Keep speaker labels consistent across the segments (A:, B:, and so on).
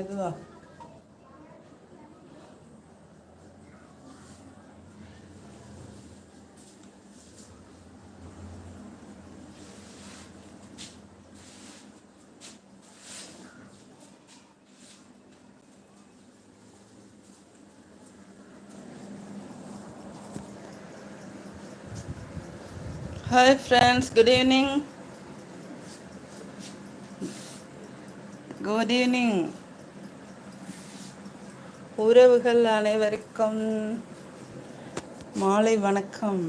A: இதுவா? Hi friends, good evening. Good evening. உறவுகள் அனைவருக்கும் மாலை வணக்கம்.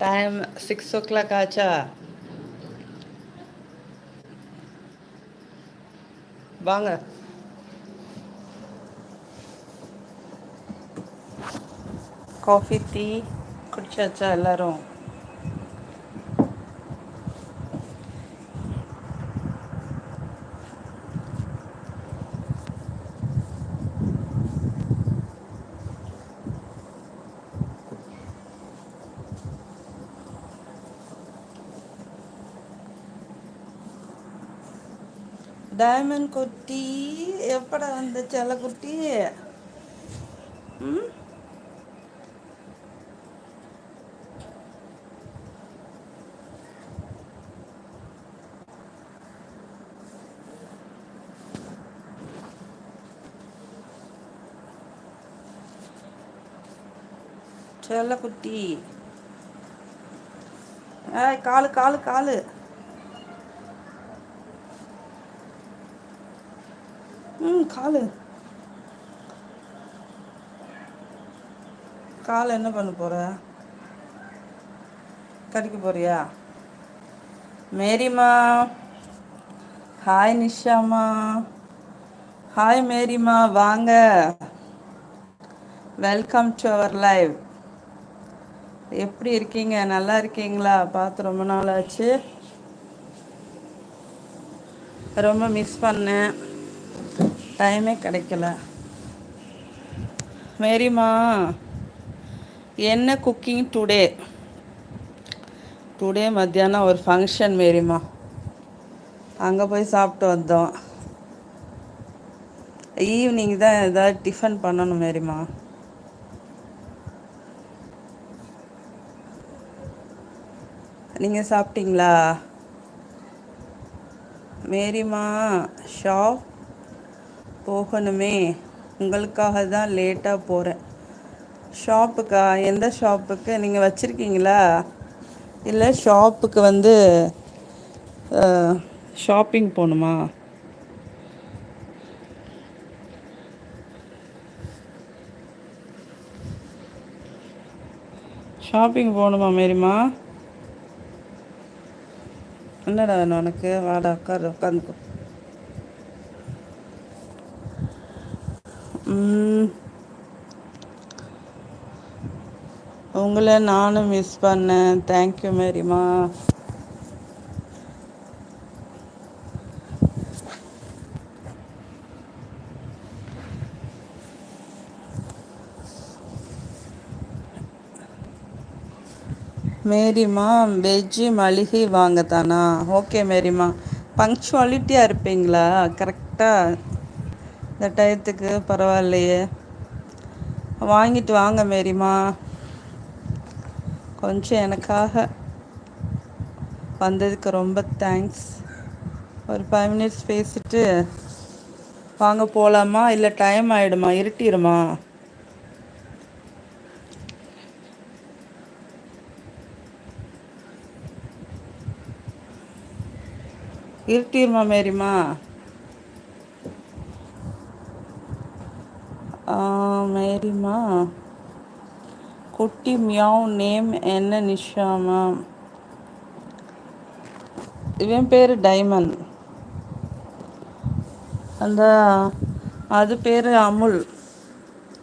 A: டைம் 6 o'clock ஆச்சா? வாங்க. காஃபி டீ குடிச்சாச்சா எல்லாரும்? டைமண்ட் குட்டி எப்படா வந்த செல்ல குட்டி? ம், செல்ல குட்டி. காலு காலு காலு. காலு காலை என்ன பண்ண போற? கடிக்க போறியா? மேரிமா. ஹாய் நிஷாமா. ஹாய் மேரிமா, வாங்க. Welcome to our live. எப்படி இருக்கீங்க? நல்லா இருக்கீங்களா? பார்த்து ரொம்ப நாள் ஆச்சு. ரொம்ப மிஸ் பண்ணேன், டைமே கிடைக்கல. மேரிமா, என்ன குக்கிங் டுடே? டுடே மத்தியானம் ஒரு ஃபங்க்ஷன் மேரிமா, அங்கே போய் சாப்பிட்டு வந்தோம். ஈவினிங் தான் ஏதாவது டிஃபன் பண்ணணும் மேரிமா. நீங்கள் சாப்பிட்டீங்களா? மேரிமா, ஷாப் போகணுமே, உங்களுக்காக தான் லேட்டாக போகிறேன். ஷாப்புக்கா? எந்த ஷாப்புக்கு? நீங்கள் வச்சுருக்கீங்களா? இல்லை ஷாப்புக்கு வந்து ஷாப்பிங் போகணுமா? ஷாப்பிங் போகணுமா மேரிமா? என்னடா வேணும் உனக்கு? வாடா உட்காரு, உட்காந்துக்கோ. உங்களை நானும் மிஸ் பண்ணேன். தேங்க்யூ மேரிமா. மேரிமா, வெஜ்ஜு மளிகை வாங்க தானா? ஓகே மேரிமா. பங்க்சுவாலிட்டியாக இருப்பீங்களா? கரெக்டாக இந்த டயத்துக்கு? பரவாயில்லையே, வாங்கிட்டு வாங்க மேரிமா. கொஞ்சம் எனக்காக வந்ததுக்கு ரொம்ப தேங்க்ஸ். ஒரு 5 minutes பேசிட்டு வாங்க போகலாமா? இல்லை டைம் ஆகிடுமா? இருட்டிடுமா? இருட்டிடுமா மேரிமா? மேரிமா குட்டி மியாவ். நேம் என்ன? நிஷாமா. இவன் பேர் டைமண்ட். அந்த அது பேர் அமுல்.